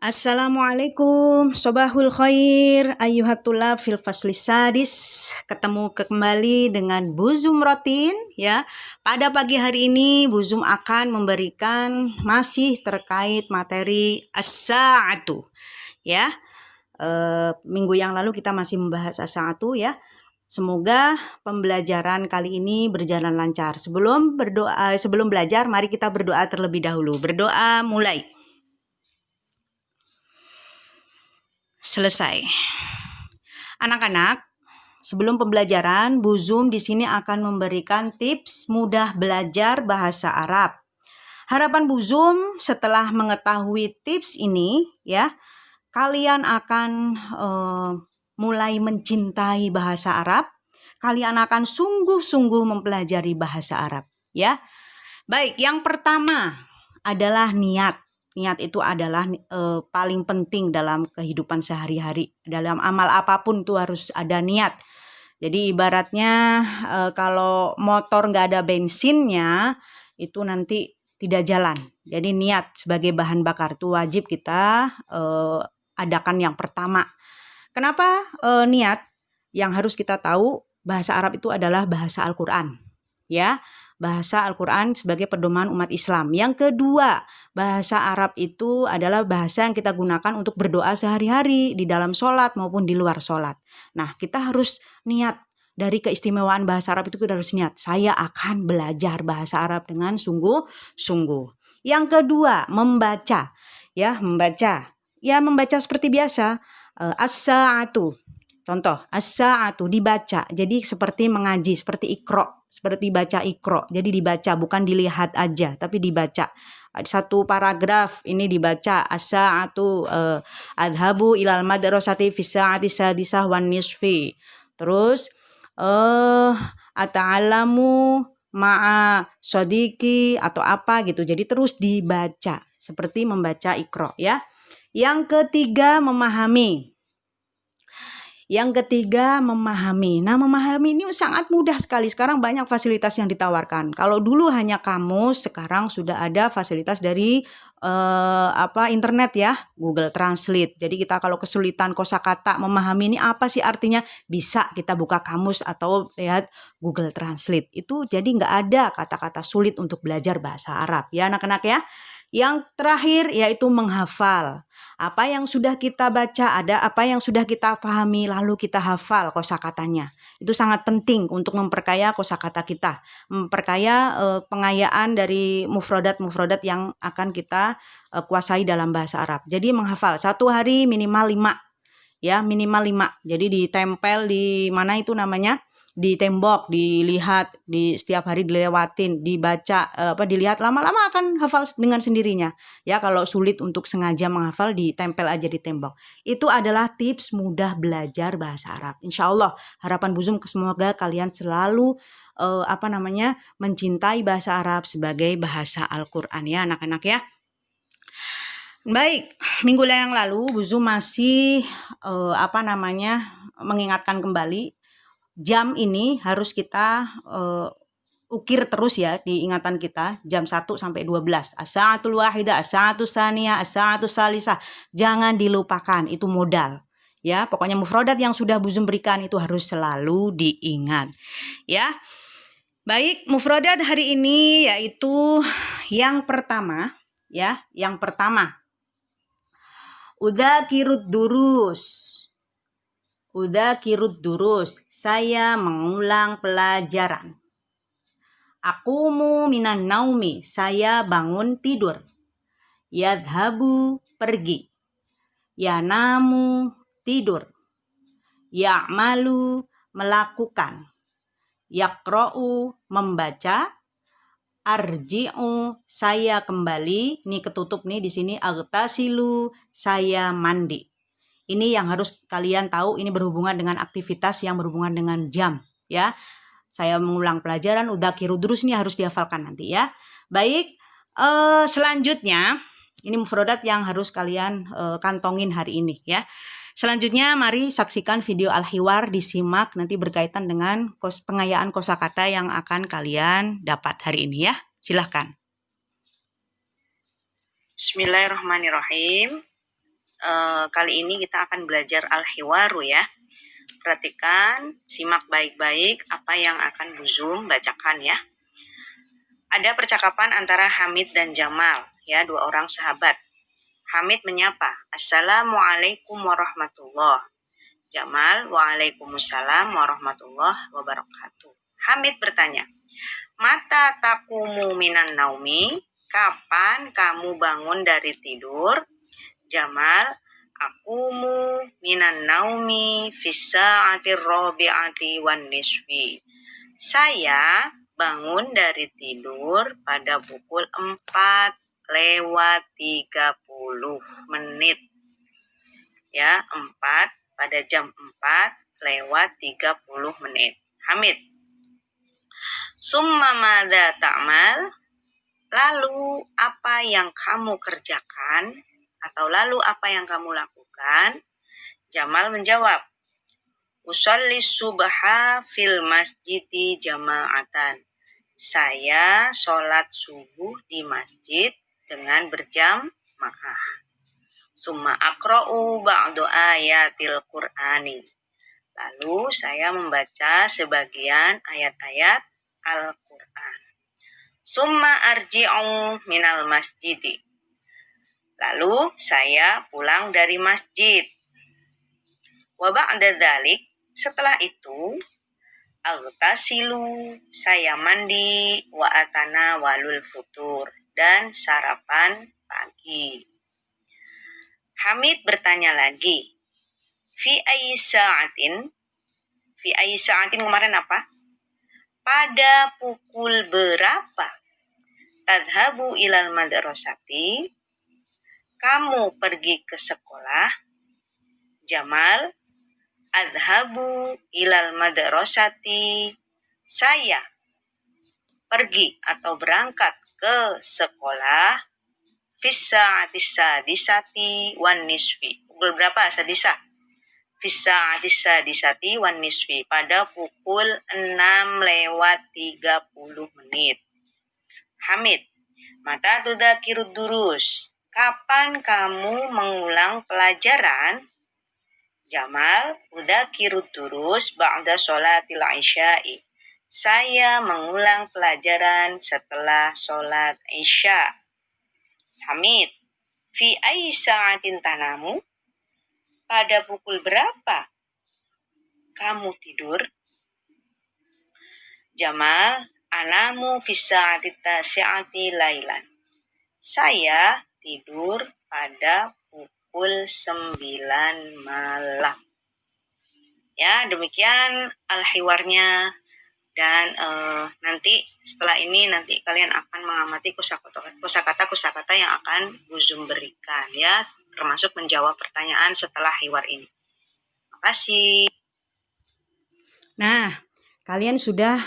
Assalamualaikum, sobahul khair, ayyuhat tulab fil fasli sadis. Ketemu kembali dengan Bu Zum Rotin ya. Pada pagi hari ini Bu Zum akan memberikan masih terkait materi as-sa'atu ya. Minggu yang lalu kita masih membahas as-sa'atu ya. Semoga pembelajaran kali ini berjalan lancar. Sebelum belajar, mari kita berdoa terlebih dahulu. Berdoa mulai. Selesai. Anak-anak, sebelum pembelajaran, Bu Zum di sini akan memberikan tips mudah belajar bahasa Arab. Harapan Bu Zum setelah mengetahui tips ini, ya, kalian akan mulai mencintai bahasa Arab. Kalian akan sungguh-sungguh mempelajari bahasa Arab, ya. Baik, yang pertama adalah niat. Niat itu adalah paling penting dalam kehidupan sehari-hari. Dalam amal apapun itu harus ada niat. Jadi ibaratnya kalau motor nggak ada bensinnya, itu nanti tidak jalan. Jadi niat sebagai bahan bakar itu wajib kita adakan yang pertama. Kenapa niat? Yang harus kita tahu, bahasa Arab itu adalah bahasa Al-Quran. Ya, bahasa Al-Quran sebagai pedoman umat Islam. Yang kedua, bahasa Arab itu adalah bahasa yang kita gunakan untuk berdoa sehari-hari di dalam sholat maupun di luar sholat. Nah, kita harus niat. Dari keistimewaan bahasa Arab itu kita harus niat. Saya akan belajar bahasa Arab dengan sungguh-sungguh. Yang kedua, membaca. Ya, membaca. Ya, membaca seperti biasa. As-sa'atu. Contoh, as-sa'atu dibaca. Jadi seperti mengaji, seperti iqra. Seperti baca iqra, jadi dibaca, bukan dilihat aja, tapi dibaca. Satu paragraf ini dibaca, as-sa'atu adhabu ilal madrasati fi sa'ati sadisah wan nisfi. Terus ata'alamu ma'a sodiki atau apa gitu. Jadi terus dibaca, seperti membaca iqra ya. Yang ketiga, memahami. Yang ketiga, memahami. Nah, memahami ini sangat mudah sekali. Sekarang banyak fasilitas yang ditawarkan. Kalau dulu hanya kamus, sekarang sudah ada fasilitas dari internet ya, Google Translate. Jadi kita kalau kesulitan kosakata memahami ini apa sih artinya, bisa kita buka kamus atau lihat Google Translate. Itu jadi nggak ada kata-kata sulit untuk belajar bahasa Arab ya anak-anak ya. Yang terakhir yaitu menghafal. Apa yang sudah kita baca, ada apa yang sudah kita pahami, lalu kita hafal kosakatanya. Itu sangat penting untuk memperkaya kosakata kita, memperkaya pengayaan dari mufrodat-mufrodat yang akan kita kuasai dalam bahasa Arab. Jadi menghafal satu hari minimal 5, ya minimal 5. Jadi ditempel di mana itu namanya, di tembok, dilihat, di setiap hari dilewatin, dibaca, dilihat, lama-lama akan hafal dengan sendirinya. Ya, kalau sulit untuk sengaja menghafal, ditempel aja di tembok. Itu adalah tips mudah belajar bahasa Arab. Insya Allah, harapan Bu Zum semoga kalian selalu mencintai bahasa Arab sebagai bahasa Al-Quran ya anak-anak ya. Baik, minggu yang lalu Bu Zum masih mengingatkan kembali. Jam ini harus kita ukir terus ya di ingatan kita, jam 1 sampai 12. As-sa'atul wahidah, as-sa'atus saniyah, as-sa'atus salisah. Jangan dilupakan, itu modal. Ya, pokoknya mufrodat yang sudah Bu Zum berikan itu harus selalu diingat. Ya. Baik, mufrodat hari ini yaitu yang pertama, ya, yang pertama. Udzakirud durus. Udzakirud durus, saya mengulang pelajaran. Aqumu minan naumi, saya bangun tidur. Yadhabu, pergi. Yanamu, tidur. Ya'malu, melakukan. Yaqra'u, membaca. Arji'u, saya kembali. Ini ketutup nih di sini. Agtasilu, saya mandi. Ini yang harus kalian tahu, ini berhubungan dengan aktivitas yang berhubungan dengan jam ya. Saya mengulang pelajaran, udzakiru durus ini harus dihafalkan nanti ya. Baik, selanjutnya ini mufrodat yang harus kalian kantongin hari ini ya. Selanjutnya mari saksikan video al-hiwar, disimak nanti berkaitan dengan pengayaan kosakata yang akan kalian dapat hari ini ya. Silahkan. Bismillahirrahmanirrahim. kali ini kita akan belajar al-hiwaru ya. Perhatikan, simak baik-baik apa yang akan Bu Zum bacakan ya. Ada percakapan antara Hamid dan Jamal, ya, dua orang sahabat. Hamid menyapa, "Assalamualaikum warahmatullahi." Jamal, "Waalaikumsalam warahmatullahi wabarakatuh." Hamid bertanya, "Mata takumu minan naumi?" Kapan kamu bangun dari tidur? Jamal, "Akumu minan naumi fis-sa'atir rabi'ati wan nisfi." Saya bangun dari tidur pada pukul 4:30. Ya, pada jam 4:30. Hamid, "Summa madza ta'mal?" Lalu apa yang kamu kerjakan? Atau lalu apa yang kamu lakukan? Jamal menjawab, "Usolli subha fil masjidi jama'atan." Saya sholat subuh di masjid dengan berjamaah. Summa aqra'u ba'du ayatil Qur'ani. Lalu saya membaca sebagian ayat-ayat Al-Qur'an. Summa arji'u minal masjidi. Lalu saya pulang dari masjid. Wa ba'da dzalik, setelah itu, aghtasilu, saya mandi, wa atana walul futur, dan sarapan pagi. Hamid bertanya lagi, fi ayyi sa'atin kemarin apa? Pada pukul berapa? Tadhabu ilal madrasati, kamu pergi ke sekolah? Jamal, adhabu ilal madrasati, saya pergi atau berangkat ke sekolah fis-sa'atis sadisati wan nisfi. Pukul berapa sadisa? Fis-sa'atis sadisati wan nisfi, pada pukul 6:30. Hamid, mata tudzakirud durus, kapan kamu mengulang pelajaran? Jamal, udzakirud durus ba'da sholatil isya'i. Saya mengulang pelajaran setelah sholat isya. Hamid, fi ayyi sa'atin tanamu? Pada pukul berapa kamu tidur? Jamal, anamu fi sa'atit tasi'ati lailan. Saya tidur pada pukul 9 malam. Ya, demikian al-hiwarnya. Dan nanti setelah ini nanti kalian akan mengamati kosakata yang akan Bu Zum berikan ya, termasuk menjawab pertanyaan setelah hiwar ini. Terima kasih. Nah, kalian sudah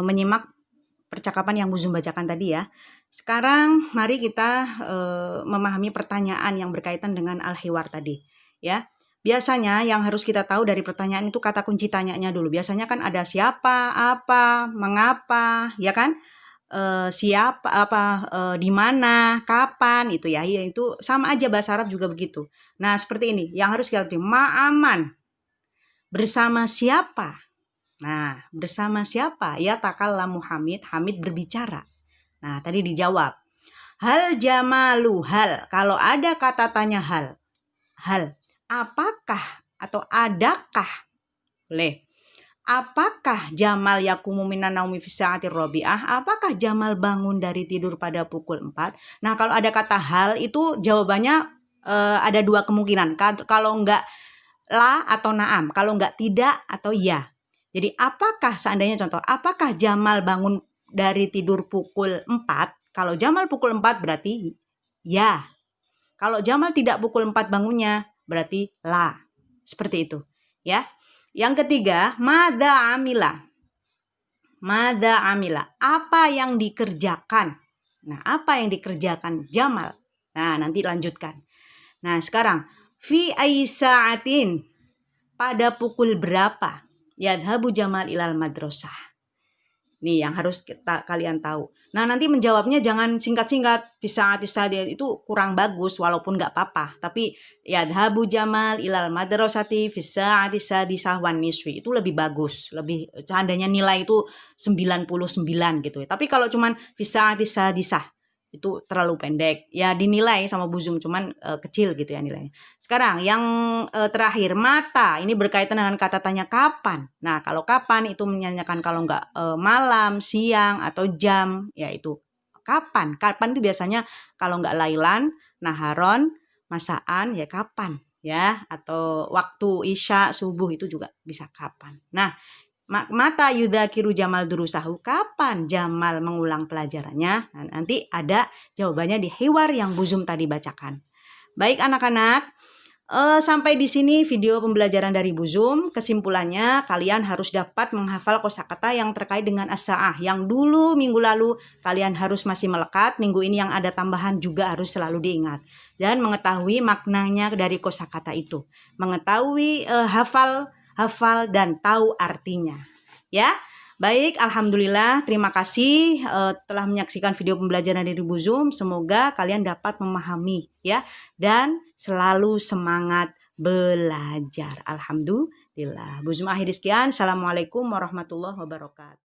menyimak percakapan yang Bu Zum bacakan tadi ya. Sekarang mari kita memahami pertanyaan yang berkaitan dengan al-hiwar tadi ya. Biasanya yang harus kita tahu dari pertanyaan itu kata kunci tanyanya dulu. Biasanya kan ada siapa, apa, mengapa, ya kan? Siapa, apa, di mana, kapan, itu ya. Itu sama aja bahasa Arab juga begitu. Nah, seperti ini. Yang harus kita tahu, ma'aman. Bersama siapa? Nah, bersama siapa? Ya takallamu Hamid. Hamid berbicara. Nah, tadi dijawab. Hal jamalu, hal. Kalau ada kata tanya hal. Hal. Apakah atau adakah? Boleh. Apakah Jamal yakumu minan naumi fi sa'atir rabi'ah? Apakah Jamal bangun dari tidur pada pukul 4? Nah, kalau ada kata hal itu jawabannya ada dua kemungkinan. Kalau enggak la atau naam, kalau enggak tidak atau ya. Jadi apakah seandainya contoh, apakah Jamal bangun dari tidur pukul 4? Kalau Jamal pukul 4 berarti ya. Kalau Jamal tidak pukul 4 bangunnya berarti la. Seperti itu, ya. Yang ketiga, madza amila. Madza amila, apa yang dikerjakan? Nah, apa yang dikerjakan Jamal? Nah, nanti lanjutkan. Nah, sekarang fi ayyi sa'atin, pada pukul berapa? Yadhabu Jamal ilal madrasah. Nih yang harus kalian tahu. Nah nanti menjawabnya jangan singkat-singkat. Bisa tadi itu kurang bagus walaupun nggak apa-apa. Tapi ya dhabu Jamal ilal madrasati bisa di sahwan niswi itu lebih bagus. Lebih seandainya nilai itu 99 gitu ya. Tapi kalau cuman bisa di sah itu terlalu pendek. Ya dinilai sama Buzum cuman kecil gitu ya nilainya. Sekarang yang terakhir mata. Ini berkaitan dengan kata tanya kapan. Nah kalau kapan itu menanyakan kalau nggak malam, siang atau jam, yaitu kapan. Kapan itu biasanya kalau nggak lailan, naharon, masaan ya kapan ya, atau waktu isya, subuh itu juga bisa kapan. Nah, mata yudzakiru Jamal durusahu, kapan Jamal mengulang pelajarannya? Nah, nanti ada jawabannya di hiwar yang Buzum tadi bacakan. Baik anak-anak, sampai di sini video pembelajaran dari Buzum. Kesimpulannya kalian harus dapat menghafal kosakata yang terkait dengan as-sa'ah. Yang dulu minggu lalu kalian harus masih melekat, minggu ini yang ada tambahan juga harus selalu diingat. Dan mengetahui maknanya dari kosakata itu. Mengetahui hafal dan tahu artinya. Ya, baik, alhamdulillah. Terima kasih telah menyaksikan video pembelajaran dari Buzum. Semoga kalian dapat memahami ya dan selalu semangat belajar. Alhamdulillah. Buzum akhir sekian. Assalamualaikum warahmatullahi wabarakatuh.